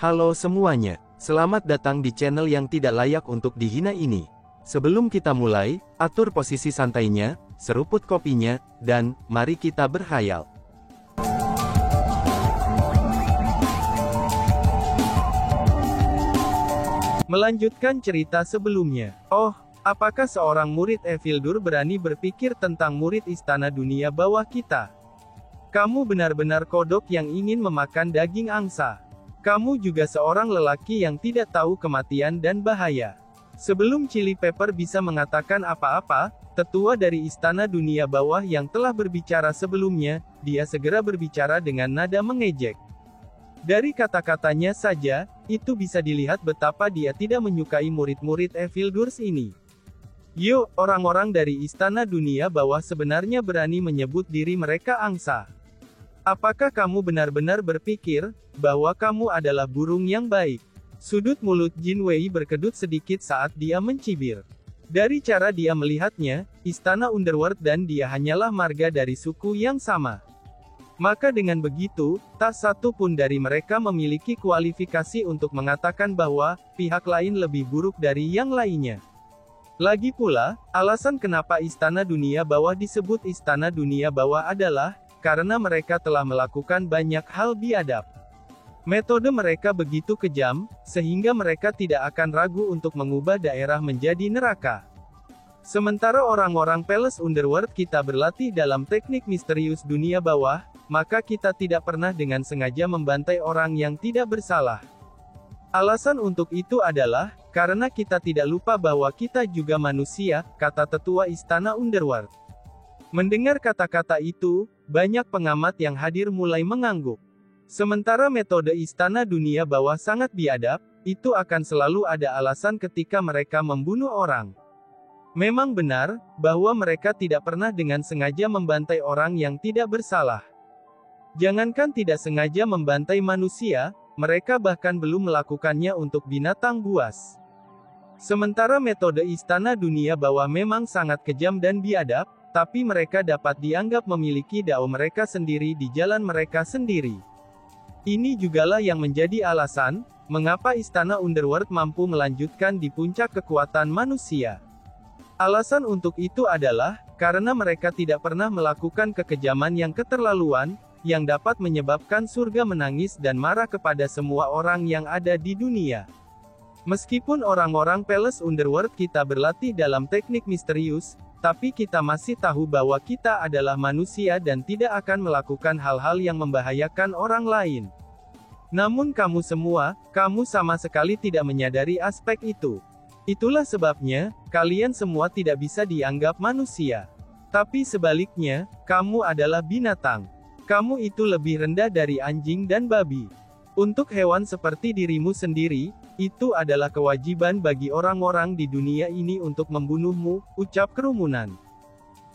Halo semuanya, selamat datang di channel yang tidak layak untuk dihina ini. Sebelum kita mulai, atur posisi santainya, seruput kopinya, dan mari kita berkhayal. Melanjutkan cerita sebelumnya. Oh, apakah seorang murid Evildur berani berpikir tentang murid istana dunia bawah kita? Kamu benar-benar kodok yang ingin memakan daging angsa. Kamu juga seorang lelaki yang tidak tahu kematian dan bahaya. Sebelum Chili Pepper bisa mengatakan apa-apa, tetua dari istana dunia bawah yang telah berbicara sebelumnya, dia segera berbicara dengan nada mengejek. Dari kata-katanya saja, itu bisa dilihat betapa dia tidak menyukai murid-murid Evildurs ini. Yo, orang-orang dari istana dunia bawah sebenarnya berani menyebut diri mereka angsa. Apakah kamu benar-benar berpikir bahwa kamu adalah burung yang baik? Sudut mulut Jin Wei berkedut sedikit saat dia mencibir. Dari cara dia melihatnya, istana Underworld dan dia hanyalah marga dari suku yang sama. Maka dengan begitu, tak satu pun dari mereka memiliki kualifikasi untuk mengatakan bahwa pihak lain lebih buruk dari yang lainnya. Lagi pula, alasan kenapa istana dunia bawah disebut istana dunia bawah adalah karena mereka telah melakukan banyak hal biadab. Metode mereka begitu kejam, sehingga mereka tidak akan ragu untuk mengubah daerah menjadi neraka. Sementara orang-orang Palace Underworld kita berlatih dalam teknik misterius dunia bawah, maka kita tidak pernah dengan sengaja membantai orang yang tidak bersalah. Alasan untuk itu adalah, karena kita tidak lupa bahwa kita juga manusia, kata tetua istana Underworld. Mendengar kata-kata itu, banyak pengamat yang hadir mulai mengangguk. Sementara metode istana dunia bawah sangat biadab, itu akan selalu ada alasan ketika mereka membunuh orang. Memang benar, bahwa mereka tidak pernah dengan sengaja membantai orang yang tidak bersalah. Jangankan tidak sengaja membantai manusia, mereka bahkan belum melakukannya untuk binatang buas. Sementara metode istana dunia bawah memang sangat kejam dan biadab, tapi mereka dapat dianggap memiliki dao mereka sendiri di jalan mereka sendiri. Ini jugalah yang menjadi alasan, mengapa istana Underworld mampu melanjutkan di puncak kekuatan manusia. Alasan untuk itu adalah, karena mereka tidak pernah melakukan kekejaman yang keterlaluan, yang dapat menyebabkan surga menangis dan marah kepada semua orang yang ada di dunia. Meskipun orang-orang Palace Underworld kita berlatih dalam teknik misterius, tapi kita masih tahu bahwa kita adalah manusia dan tidak akan melakukan hal-hal yang membahayakan orang lain. Namun kamu semua, kamu sama sekali tidak menyadari aspek itu. Itulah sebabnya, kalian semua tidak bisa dianggap manusia. Tapi sebaliknya, kamu adalah binatang. Kamu itu lebih rendah dari anjing dan babi. Untuk hewan seperti dirimu sendiri, itu adalah kewajiban bagi orang-orang di dunia ini untuk membunuhmu, ucap kerumunan.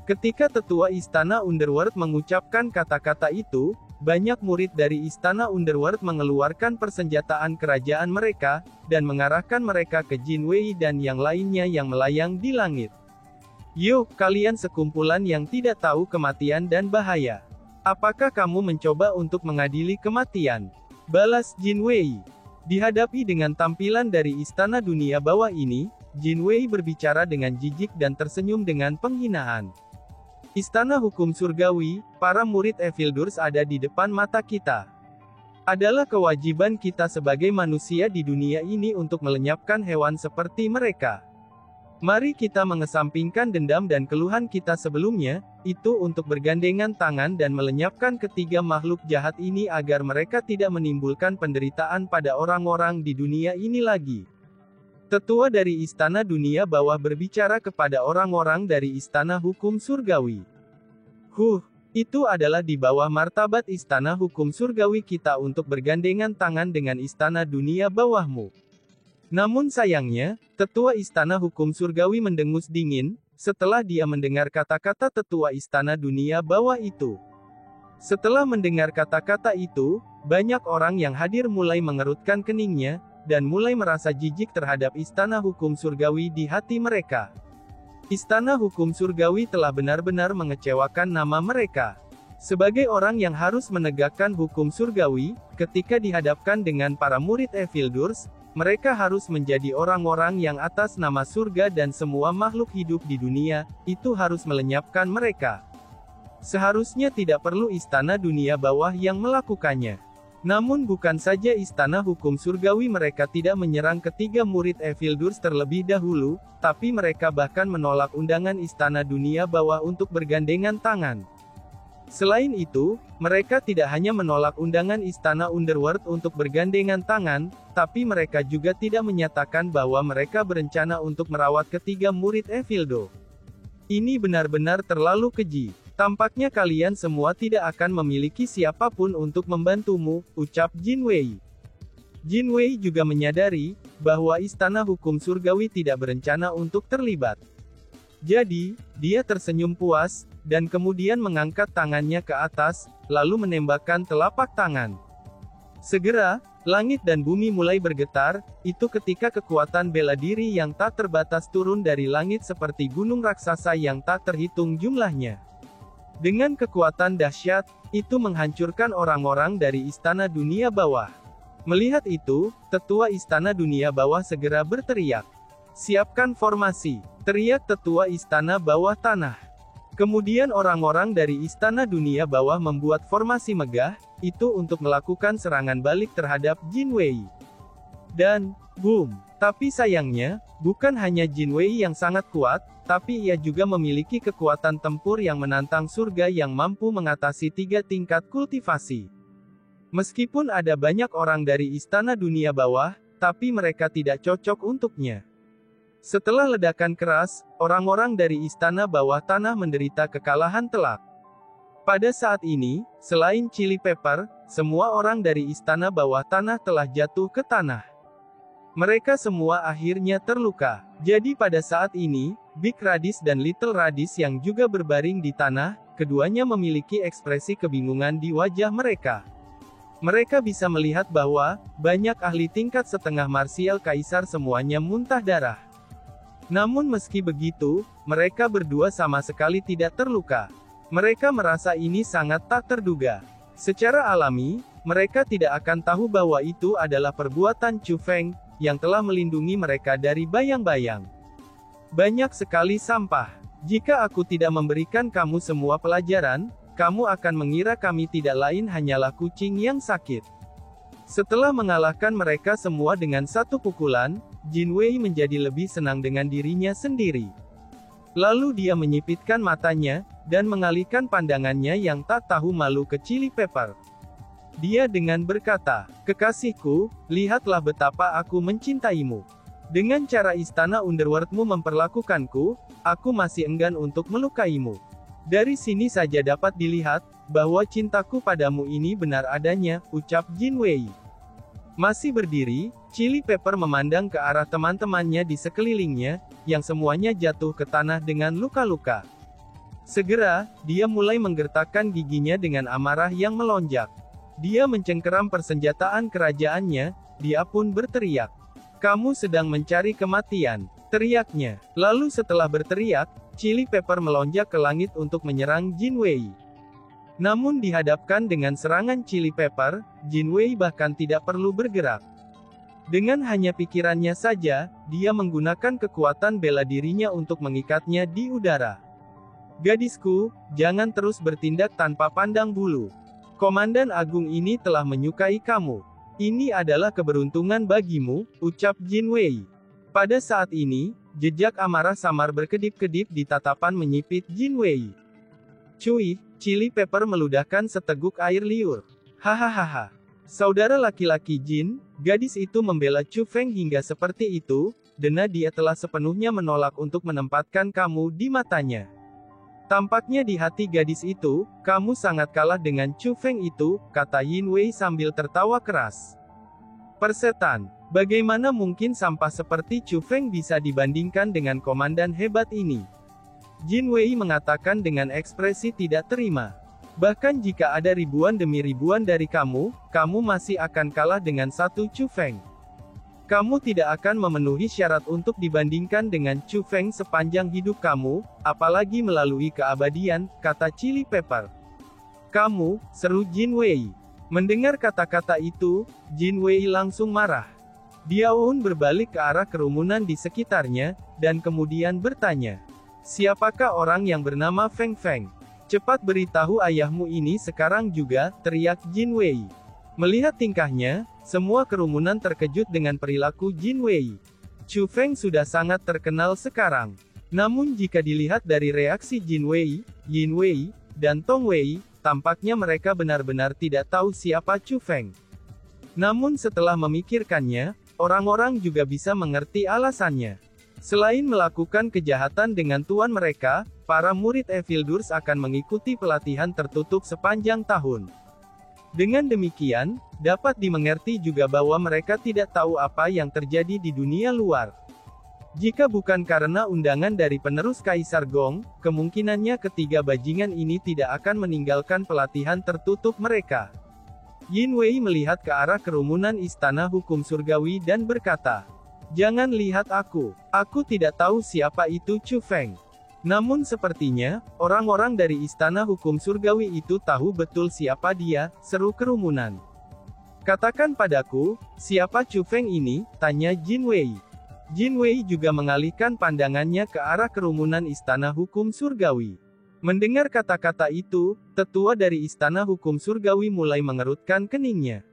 Ketika tetua istana Underworld mengucapkan kata-kata itu, banyak murid dari istana Underworld mengeluarkan persenjataan kerajaan mereka, dan mengarahkan mereka ke Jin Wei dan yang lainnya yang melayang di langit. Yo, kalian sekumpulan yang tidak tahu kematian dan bahaya. Apakah kamu mencoba untuk mengadili kematian? Balas Jin Wei. Dihadapi dengan tampilan dari istana dunia bawah ini, Jin Wei berbicara dengan jijik dan tersenyum dengan penghinaan. Istana hukum surgawi, para murid Evildurs ada di depan mata kita. Adalah kewajiban kita sebagai manusia di dunia ini untuk melenyapkan hewan seperti mereka. Mari kita mengesampingkan dendam dan keluhan kita sebelumnya, itu untuk bergandengan tangan dan melenyapkan ketiga makhluk jahat ini agar mereka tidak menimbulkan penderitaan pada orang-orang di dunia ini lagi. Tetua dari istana dunia bawah berbicara kepada orang-orang dari istana hukum surgawi. Itu adalah di bawah martabat istana hukum surgawi kita untuk bergandengan tangan dengan istana dunia bawahmu. Namun sayangnya, tetua istana hukum surgawi mendengus dingin, setelah dia mendengar kata-kata tetua istana dunia bawah itu. Setelah mendengar kata-kata itu, banyak orang yang hadir mulai mengerutkan keningnya, dan mulai merasa jijik terhadap istana hukum surgawi di hati mereka. Istana hukum surgawi telah benar-benar mengecewakan nama mereka. Sebagai orang yang harus menegakkan hukum surgawi, ketika dihadapkan dengan para murid Evildurs, mereka harus menjadi orang-orang yang atas nama surga dan semua makhluk hidup di dunia, itu harus melenyapkan mereka. Seharusnya tidak perlu istana dunia bawah yang melakukannya. Namun bukan saja istana hukum surgawi mereka tidak menyerang ketiga murid Evildurs terlebih dahulu, tapi mereka bahkan menolak undangan istana dunia bawah untuk bergandengan tangan. Selain itu, mereka tidak hanya menolak undangan istana Underworld untuk bergandengan tangan, tapi mereka juga tidak menyatakan bahwa mereka berencana untuk merawat ketiga murid Evildor. Ini benar-benar terlalu keji. Tampaknya kalian semua tidak akan memiliki siapapun untuk membantumu, ucap Jin Wei. Jin Wei juga menyadari bahwa istana hukum surgawi tidak berencana untuk terlibat. Jadi, dia tersenyum puas, dan kemudian mengangkat tangannya ke atas, lalu menembakkan telapak tangan. Segera, langit dan bumi mulai bergetar, itu ketika kekuatan bela diri yang tak terbatas turun dari langit seperti gunung raksasa yang tak terhitung jumlahnya. Dengan kekuatan dahsyat, itu menghancurkan orang-orang dari istana dunia bawah. Melihat itu, tetua istana dunia bawah segera berteriak. "Siapkan formasi!" teriak tetua istana bawah tanah. Kemudian orang-orang dari istana dunia bawah membuat formasi megah, itu untuk melakukan serangan balik terhadap Jin Wei. Dan, boom! Tapi sayangnya, bukan hanya Jin Wei yang sangat kuat, tapi ia juga memiliki kekuatan tempur yang menantang surga yang mampu mengatasi 3 tingkat kultivasi. Meskipun ada banyak orang dari istana dunia bawah, tapi mereka tidak cocok untuknya. Setelah ledakan keras, orang-orang dari istana bawah tanah menderita kekalahan telak. Pada saat ini, selain Chili Pepper, semua orang dari istana bawah tanah telah jatuh ke tanah. Mereka semua akhirnya terluka. Jadi pada saat ini, Big Raditz dan Little Raditz yang juga berbaring di tanah, keduanya memiliki ekspresi kebingungan di wajah mereka. Mereka bisa melihat bahwa, banyak ahli tingkat setengah marsial kaisar semuanya muntah darah. Namun meski begitu, mereka berdua sama sekali tidak terluka. Mereka merasa ini sangat tak terduga. Secara alami, mereka tidak akan tahu bahwa itu adalah perbuatan Chu Feng, yang telah melindungi mereka dari bayang-bayang. Banyak sekali sampah. Jika aku tidak memberikan kamu semua pelajaran, kamu akan mengira kami tidak lain hanyalah kucing yang sakit. Setelah mengalahkan mereka semua dengan satu pukulan, Jin Wei menjadi lebih senang dengan dirinya sendiri. Lalu dia menyipitkan matanya, dan mengalihkan pandangannya yang tak tahu malu ke Chili Pepper. Dia dengan berkata, "Kekasihku, lihatlah betapa aku mencintaimu. Dengan cara istana Underworld-mu memperlakukanku, aku masih enggan untuk melukaimu. Dari sini saja dapat dilihat, bahwa cintaku padamu ini benar adanya," ucap Jin Wei. Masih berdiri, Chili Pepper memandang ke arah teman-temannya di sekelilingnya, yang semuanya jatuh ke tanah dengan luka-luka. Segera, dia mulai menggertakkan giginya dengan amarah yang melonjak. Dia mencengkeram persenjataan kerajaannya, dia pun berteriak. "Kamu sedang mencari kematian," teriaknya. Lalu setelah berteriak, Chili Pepper melonjak ke langit untuk menyerang Jin Wei. Namun dihadapkan dengan serangan Chili Pepper, Jin Wei bahkan tidak perlu bergerak. Dengan hanya pikirannya saja, dia menggunakan kekuatan bela dirinya untuk mengikatnya di udara. "Gadisku, jangan terus bertindak tanpa pandang bulu. Komandan Agung ini telah menyukai kamu. Ini adalah keberuntungan bagimu," ucap Jin Wei. Pada saat ini, jejak amarah samar berkedip-kedip di tatapan menyipit Jin Wei. "Cuy," Chili Pepper meludahkan seteguk air liur. "Hahaha. Saudara laki-laki Jin, gadis itu membela Chu Feng hingga seperti itu, dan dia telah sepenuhnya menolak untuk menempatkan kamu di matanya. Tampaknya di hati gadis itu, kamu sangat kalah dengan Chu Feng itu," kata Yin Wei sambil tertawa keras. "Persetan, bagaimana mungkin sampah seperti Chu Feng bisa dibandingkan dengan komandan hebat ini?" Jin Wei mengatakan dengan ekspresi tidak terima. "Bahkan jika ada ribuan demi ribuan dari kamu, kamu masih akan kalah dengan satu Chu Feng. Kamu tidak akan memenuhi syarat untuk dibandingkan dengan Chu Feng sepanjang hidup kamu, apalagi melalui keabadian," kata Chili Pepper. Kamu, seru Jin Wei. Mendengar kata-kata itu, Jin Wei langsung marah. Dia pun berbalik ke arah kerumunan di sekitarnya, dan kemudian bertanya, "Siapakah orang yang bernama Feng Feng? Cepat beritahu ayahmu ini sekarang juga," teriak Jin Wei. Melihat tingkahnya, semua kerumunan terkejut dengan perilaku Jin Wei. Chu Feng sudah sangat terkenal sekarang. Namun jika dilihat dari reaksi Jin Wei, Yin Wei, dan Tong Wei, tampaknya mereka benar-benar tidak tahu siapa Chu Feng. Namun setelah memikirkannya, orang-orang juga bisa mengerti alasannya. Selain melakukan kejahatan dengan tuan mereka, para murid Evil Doers akan mengikuti pelatihan tertutup sepanjang tahun. Dengan demikian, dapat dimengerti juga bahwa mereka tidak tahu apa yang terjadi di dunia luar. Jika bukan karena undangan dari penerus Kaisar Gong, kemungkinannya ketiga bajingan ini tidak akan meninggalkan pelatihan tertutup mereka. Yin Wei melihat ke arah kerumunan Istana Hukum Surgawi dan berkata, "Jangan lihat aku tidak tahu siapa itu Chu Feng." Namun sepertinya, orang-orang dari Istana Hukum Surgawi itu tahu betul siapa dia, seru kerumunan. "Katakan padaku, siapa Chu Feng ini?" tanya Jin Wei. Jin Wei juga mengalihkan pandangannya ke arah kerumunan Istana Hukum Surgawi. Mendengar kata-kata itu, tetua dari Istana Hukum Surgawi mulai mengerutkan keningnya.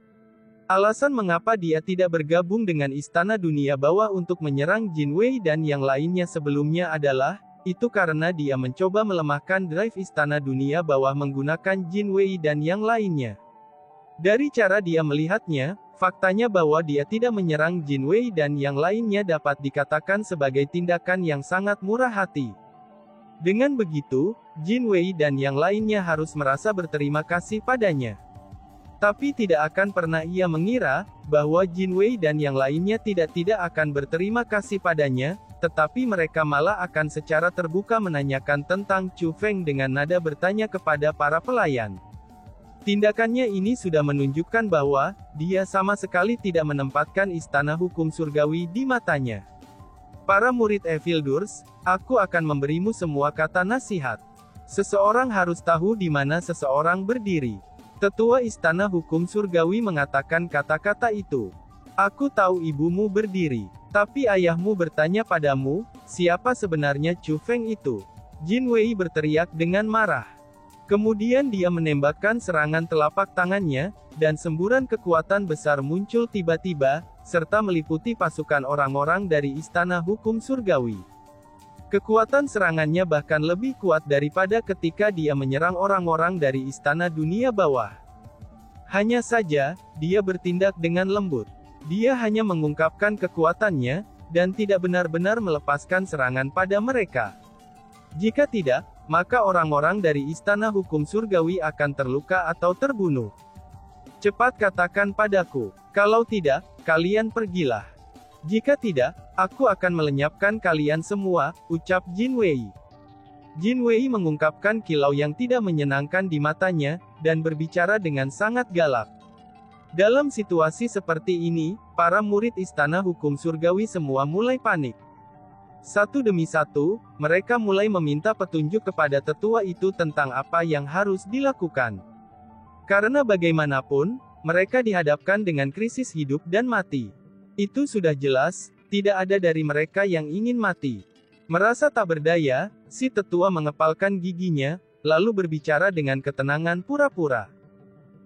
Alasan mengapa dia tidak bergabung dengan Istana Dunia Bawah untuk menyerang Jin Wei dan yang lainnya sebelumnya adalah, itu karena dia mencoba melemahkan drive Istana Dunia Bawah menggunakan Jin Wei dan yang lainnya. Dari cara dia melihatnya, faktanya bahwa dia tidak menyerang Jin Wei dan yang lainnya dapat dikatakan sebagai tindakan yang sangat murah hati. Dengan begitu, Jin Wei dan yang lainnya harus merasa berterima kasih padanya. Tapi tidak akan pernah ia mengira, bahwa Jin Wei dan yang lainnya tidak akan berterima kasih padanya, tetapi mereka malah akan secara terbuka menanyakan tentang Chu Feng dengan nada bertanya kepada para pelayan. Tindakannya ini sudah menunjukkan bahwa, dia sama sekali tidak menempatkan Istana Hukum Surgawi di matanya. "Para murid Evil Doers, aku akan memberimu semua kata nasihat. Seseorang harus tahu di mana seseorang berdiri." Tetua Istana Hukum Surgawi mengatakan kata-kata itu. "Aku tahu ibumu berdiri, tapi ayahmu bertanya padamu, siapa sebenarnya Chu Feng itu?" Jin Wei berteriak dengan marah. Kemudian dia menembakkan serangan telapak tangannya, dan semburan kekuatan besar muncul tiba-tiba, serta meliputi pasukan orang-orang dari Istana Hukum Surgawi. Kekuatan serangannya bahkan lebih kuat daripada ketika dia menyerang orang-orang dari Istana Dunia Bawah. Hanya saja, dia bertindak dengan lembut. Dia hanya mengungkapkan kekuatannya, dan tidak benar-benar melepaskan serangan pada mereka. Jika tidak, maka orang-orang dari Istana Hukum Surgawi akan terluka atau terbunuh. "Cepat katakan padaku, kalau tidak, kalian pergilah. Jika tidak, aku akan melenyapkan kalian semua," ucap Jin Wei. Jin Wei mengungkapkan kilau yang tidak menyenangkan di matanya, dan berbicara dengan sangat galak. Dalam situasi seperti ini, para murid Istana Hukum Surgawi semua mulai panik. Satu demi satu, mereka mulai meminta petunjuk kepada tetua itu tentang apa yang harus dilakukan. Karena bagaimanapun, mereka dihadapkan dengan krisis hidup dan mati. Itu sudah jelas, tidak ada dari mereka yang ingin mati. Merasa tak berdaya, si tetua mengepalkan giginya, lalu berbicara dengan ketenangan pura-pura.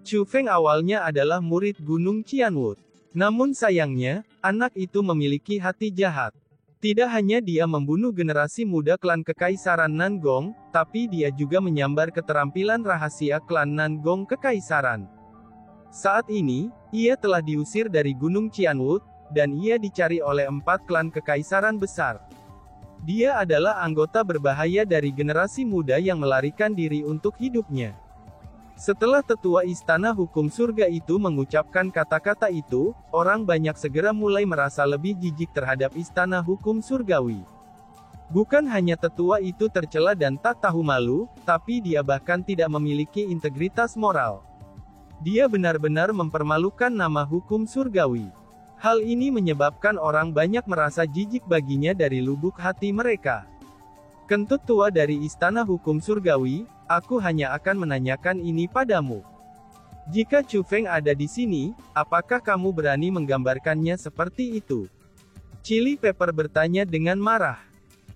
"Chu Feng awalnya adalah murid Gunung Qianwu. Namun sayangnya, anak itu memiliki hati jahat. Tidak hanya dia membunuh generasi muda klan Kekaisaran Nangong, tapi dia juga menyambar keterampilan rahasia klan Nangong Kekaisaran. Saat ini, ia telah diusir dari Gunung Qianwu, dan ia dicari oleh 4 klan Kekaisaran besar. Dia adalah anggota berbahaya dari generasi muda yang melarikan diri untuk hidupnya." Setelah tetua Istana Hukum Surga itu mengucapkan kata-kata itu, orang banyak segera mulai merasa lebih jijik terhadap Istana Hukum Surgawi. Bukan hanya tetua itu tercela dan tak tahu malu, tapi dia bahkan tidak memiliki integritas moral. Dia benar-benar mempermalukan nama hukum surgawi. Hal ini menyebabkan orang banyak merasa jijik baginya dari lubuk hati mereka. Kentut tua dari Istana Hukum Surgawi, Aku hanya akan menanyakan ini padamu. Jika Chu Feng ada di sini, apakah kamu berani menggambarkannya seperti itu? Chili Pepper bertanya dengan marah.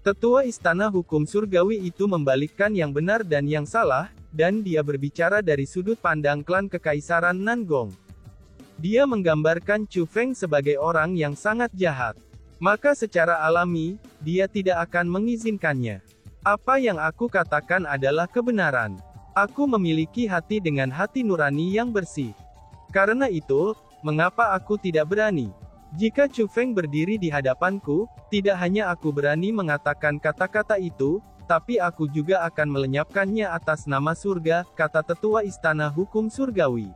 Tetua Istana Hukum Surgawi itu membalikkan yang benar dan yang salah, dan dia berbicara dari sudut pandang klan Kekaisaran Nangong. Dia menggambarkan Chu Feng sebagai orang yang sangat jahat. Maka secara alami, dia tidak akan mengizinkannya. Apa yang aku katakan adalah kebenaran. Aku memiliki hati dengan hati nurani yang bersih. Karena itu, mengapa aku tidak berani? Jika Chu Feng berdiri di hadapanku, tidak hanya aku berani mengatakan kata-kata itu, tapi aku juga akan melenyapkannya atas nama surga, kata Tetua Istana Hukum Surgawi.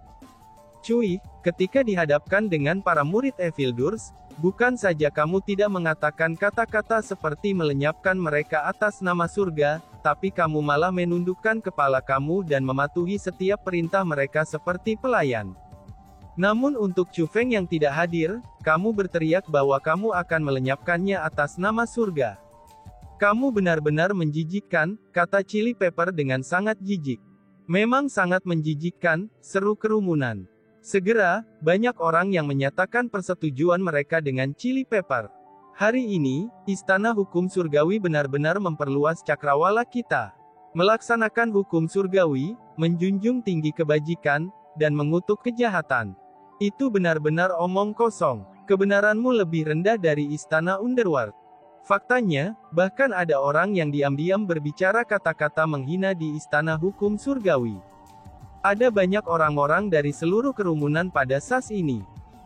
Cui, ketika dihadapkan dengan para murid Evildurs, bukan saja kamu tidak mengatakan kata-kata seperti melenyapkan mereka atas nama surga, tapi kamu malah menundukkan kepala kamu dan mematuhi setiap perintah mereka seperti pelayan. Namun untuk Chu Feng yang tidak hadir, kamu berteriak bahwa kamu akan melenyapkannya atas nama surga. Kamu benar-benar menjijikkan, kata Chili Pepper dengan sangat jijik. Memang sangat menjijikkan, seru kerumunan. Segera, banyak orang yang menyatakan persetujuan mereka dengan Chili Pepper. Hari ini, Istana Hukum Surgawi benar-benar memperluas cakrawala kita. Melaksanakan hukum surgawi, menjunjung tinggi kebajikan, dan mengutuk kejahatan. Itu benar-benar omong kosong. Kebenaranmu lebih rendah dari Istana Underworld. Faktanya, bahkan ada orang yang diam-diam berbicara kata-kata menghina di Istana Hukum Surgawi. Ada banyak orang-orang dari seluruh kerumunan pada saat ini.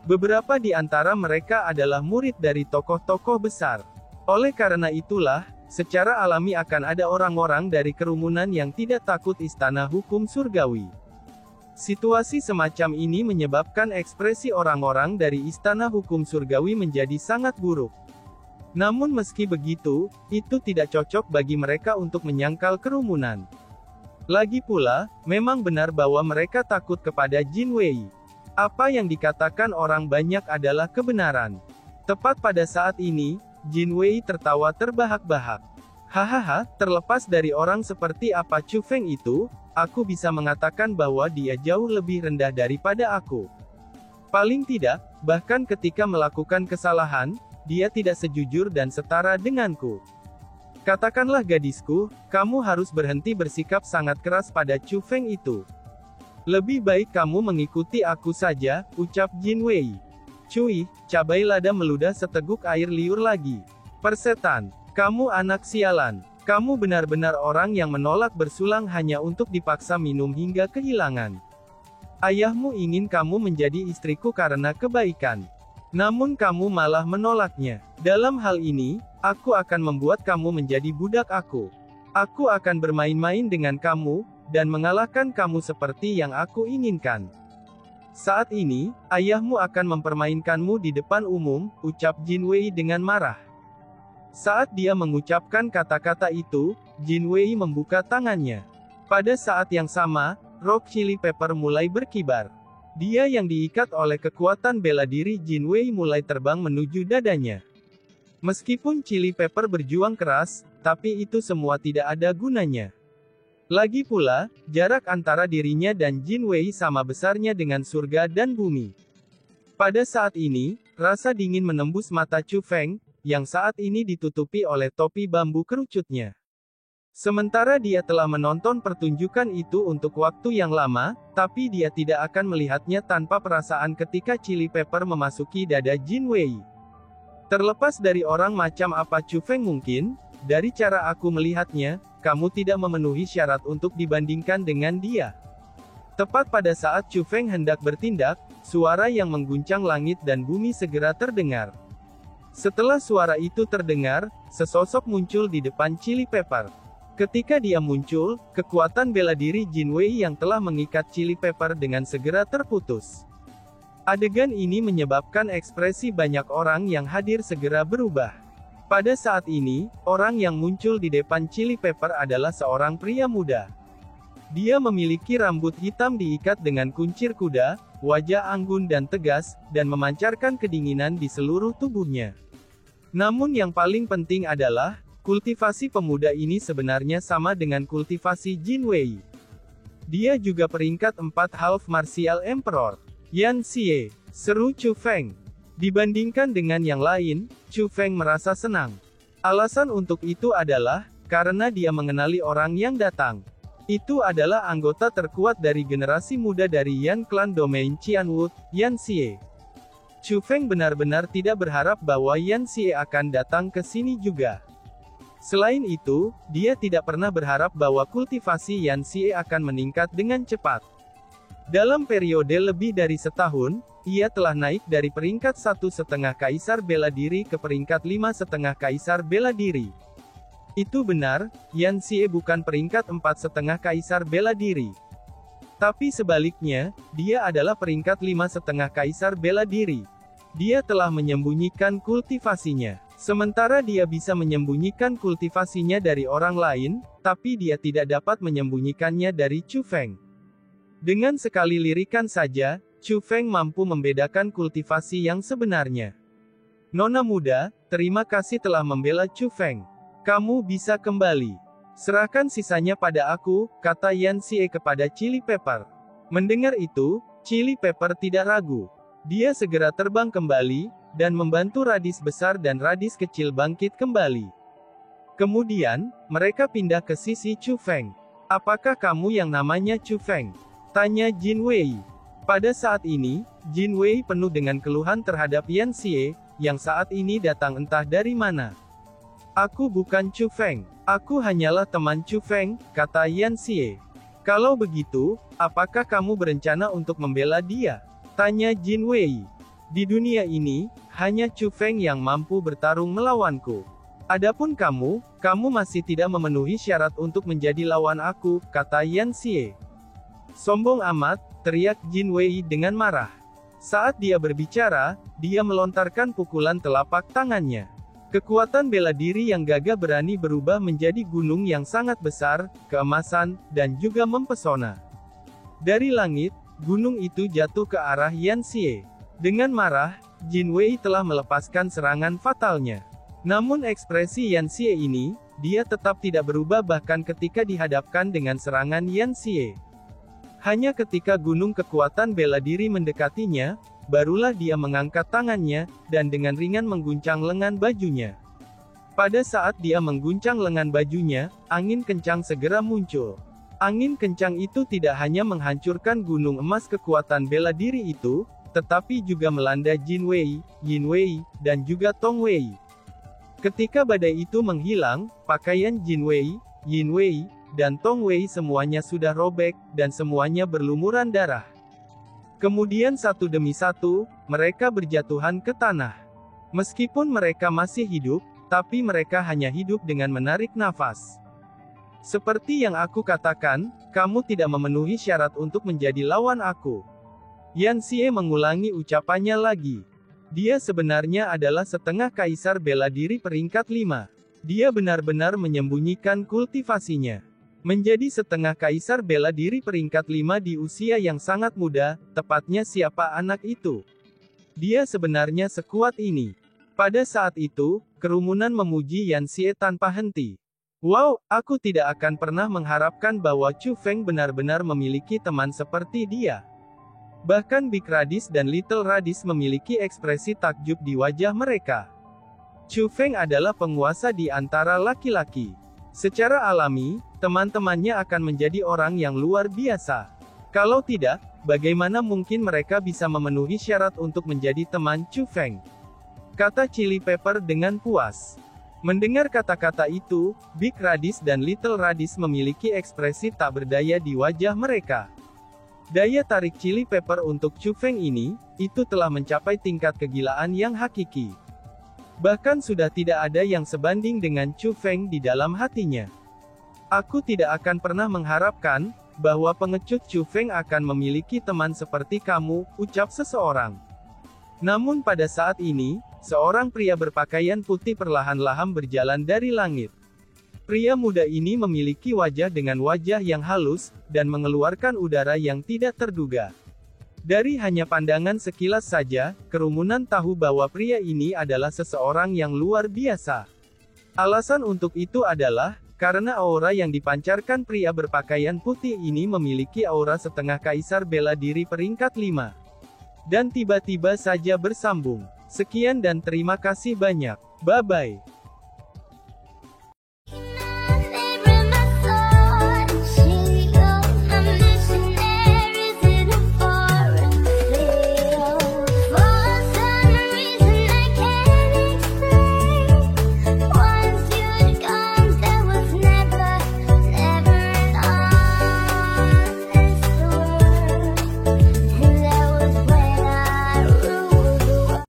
Beberapa di antara mereka adalah murid dari tokoh-tokoh besar. Oleh karena itulah, secara alami akan ada orang-orang dari kerumunan yang tidak takut Istana Hukum Surgawi. Situasi semacam ini menyebabkan ekspresi orang-orang dari Istana Hukum Surgawi menjadi sangat buruk. Namun meski begitu, itu tidak cocok bagi mereka untuk menyangkal kerumunan. Lagi pula, memang benar bahwa mereka takut kepada Jin Wei. Apa yang dikatakan orang banyak adalah kebenaran. Tepat pada saat ini, Jin Wei tertawa terbahak-bahak. Hahaha, terlepas dari orang seperti apa Chu Feng itu, aku bisa mengatakan bahwa dia jauh lebih rendah daripada aku. Paling tidak, bahkan ketika melakukan kesalahan, dia tidak sejujur dan setara denganku. Katakanlah gadisku, kamu harus berhenti bersikap sangat keras pada Chu Feng itu. Lebih baik kamu mengikuti aku saja, ucap Jin Wei. Cui, cabai lada meludah seteguk air liur lagi. Persetan, kamu anak sialan. Kamu benar-benar orang yang menolak bersulang hanya untuk dipaksa minum hingga kehilangan. Ayahmu ingin kamu menjadi istriku karena kebaikan. Namun kamu malah menolaknya. Dalam hal ini, aku akan membuat kamu menjadi budak aku. Aku akan bermain-main dengan kamu, dan mengalahkan kamu seperti yang aku inginkan. Saat ini, ayahmu akan mempermainkanmu di depan umum, ucap Jin Wei dengan marah. Saat dia mengucapkan kata-kata itu, Jin Wei membuka tangannya. Pada saat yang sama, rok Chili Pepper mulai berkibar. Dia yang diikat oleh kekuatan bela diri Jin Wei mulai terbang menuju dadanya. Meskipun Chili Pepper berjuang keras, tapi itu semua tidak ada gunanya. Lagi pula, jarak antara dirinya dan Jin Wei sama besarnya dengan surga dan bumi. Pada saat ini, rasa dingin menembus mata Chu Feng, yang saat ini ditutupi oleh topi bambu kerucutnya. Sementara dia telah menonton pertunjukan itu untuk waktu yang lama, tapi dia tidak akan melihatnya tanpa perasaan ketika Chili Pepper memasuki dada Jin Wei. Terlepas dari orang macam apa Chu Feng mungkin, dari cara aku melihatnya, kamu tidak memenuhi syarat untuk dibandingkan dengan dia. Tepat pada saat Chu Feng hendak bertindak, suara yang mengguncang langit dan bumi segera terdengar. Setelah suara itu terdengar, sesosok muncul di depan Chili Pepper. Ketika dia muncul, kekuatan bela diri Jin Wei yang telah mengikat Chili Pepper dengan segera terputus. Adegan ini menyebabkan ekspresi banyak orang yang hadir segera berubah. Pada saat ini, orang yang muncul di depan Chili Pepper adalah seorang pria muda. Dia memiliki rambut hitam diikat dengan kuncir kuda, wajah anggun dan tegas, dan memancarkan kedinginan di seluruh tubuhnya. Namun yang paling penting adalah, Kultivasi pemuda ini sebenarnya sama dengan kultivasi Jin Wei. Dia juga peringkat 4 Half Martial Emperor. Yan Xie, seru Chu Feng. Dibandingkan dengan yang lain, Chu Feng merasa senang. Alasan untuk itu adalah, karena dia mengenali orang yang datang. Itu adalah anggota terkuat dari generasi muda dari Yan Clan Domain Qianwood, Yan Xie. Chu Feng benar-benar tidak berharap bahwa Yan Xie akan datang ke sini juga. Selain itu, dia tidak pernah berharap bahwa kultivasi Yan Xie akan meningkat dengan cepat. Dalam periode lebih dari setahun, ia telah naik dari peringkat 1,5 kaisar bela diri ke peringkat 5,5 kaisar bela diri. Itu benar, Yan Xie bukan peringkat 4,5 kaisar bela diri. Tapi sebaliknya, dia adalah peringkat 5,5 kaisar bela diri. Dia telah menyembunyikan kultivasinya. Sementara dia bisa menyembunyikan kultivasinya dari orang lain, tapi dia tidak dapat menyembunyikannya dari Chu Feng. Dengan sekali lirikan saja, Chu Feng mampu membedakan kultivasi yang sebenarnya. Nona muda, terima kasih telah membela Chu Feng. Kamu bisa kembali. Serahkan sisanya pada aku, kata Yan Xie kepada Chili Pepper. Mendengar itu, Chili Pepper tidak ragu. Dia segera terbang kembali, dan membantu radis besar dan radis kecil bangkit kembali. Kemudian, mereka pindah ke sisi Chu Feng. Apakah kamu yang namanya Chu Feng? Tanya Jin Wei. Pada saat ini, Jin Wei penuh dengan keluhan terhadap Yan Xie, yang saat ini datang entah dari mana. Aku bukan Chu Feng. Aku hanyalah teman Chu Feng, kata Yan Xie. Kalau begitu, apakah kamu berencana untuk membela dia? Tanya Jin Wei. Di dunia ini, hanya Chu Feng yang mampu bertarung melawanku. Adapun kamu masih tidak memenuhi syarat untuk menjadi lawan aku, kata Yan Xie. Sombong amat, teriak Jin Wei dengan marah. Saat dia berbicara, dia melontarkan pukulan telapak tangannya. Kekuatan bela diri yang gagah berani berubah menjadi gunung yang sangat besar, keemasan, dan juga mempesona. Dari langit, gunung itu jatuh ke arah Yan Xie. Dengan marah, Jin Wei telah melepaskan serangan fatalnya. Namun ekspresi Yan Xie ini, dia tetap tidak berubah bahkan ketika dihadapkan dengan serangan Yan Xie. Hanya ketika gunung kekuatan bela diri mendekatinya, barulah dia mengangkat tangannya, dan dengan ringan mengguncang lengan bajunya. Pada saat dia mengguncang lengan bajunya, angin kencang segera muncul. Angin kencang itu tidak hanya menghancurkan gunung emas kekuatan bela diri itu, tetapi juga melanda Jin Wei, Yin Wei, dan juga Tong Wei. Ketika badai itu menghilang, pakaian Jin Wei, Yin Wei, dan Tong Wei semuanya sudah robek, dan semuanya berlumuran darah. Kemudian satu demi satu, mereka berjatuhan ke tanah. Meskipun mereka masih hidup, tapi mereka hanya hidup dengan menarik nafas. Seperti yang aku katakan, kamu tidak memenuhi syarat untuk menjadi lawan aku. Yan Xie mengulangi ucapannya lagi. Dia sebenarnya adalah setengah kaisar bela diri peringkat 5. Dia benar-benar menyembunyikan kultivasinya. Menjadi setengah kaisar bela diri peringkat 5 di usia yang sangat muda, tepatnya siapa anak itu? Dia sebenarnya sekuat ini. Pada saat itu, kerumunan memuji Yan Xie tanpa henti. Wow, aku tidak akan pernah mengharapkan bahwa Chu Feng benar-benar memiliki teman seperti dia. Bahkan Big Radis dan Little Radis memiliki ekspresi takjub di wajah mereka. Chu Feng adalah penguasa di antara laki-laki. Secara alami, teman-temannya akan menjadi orang yang luar biasa. Kalau tidak, bagaimana mungkin mereka bisa memenuhi syarat untuk menjadi teman Chu Feng? Kata Chili Pepper dengan puas. Mendengar kata-kata itu, Big Radis dan Little Radis memiliki ekspresi tak berdaya di wajah mereka. Daya tarik Chili Pepper untuk Chu Feng ini, itu telah mencapai tingkat kegilaan yang hakiki. Bahkan sudah tidak ada yang sebanding dengan Chu Feng di dalam hatinya. Aku tidak akan pernah mengharapkan, bahwa pengecut Chu Feng akan memiliki teman seperti kamu, ucap seseorang. Namun pada saat ini, seorang pria berpakaian putih perlahan-lahan berjalan dari langit. Pria muda ini memiliki wajah dengan wajah yang halus, dan mengeluarkan udara yang tidak terduga. Dari hanya pandangan sekilas saja, kerumunan tahu bahwa pria ini adalah seseorang yang luar biasa. Alasan untuk itu adalah, karena aura yang dipancarkan pria berpakaian putih ini memiliki aura setengah kaisar bela diri peringkat 5. Dan tiba-tiba saja bersambung. Sekian dan terima kasih banyak. Bye-bye.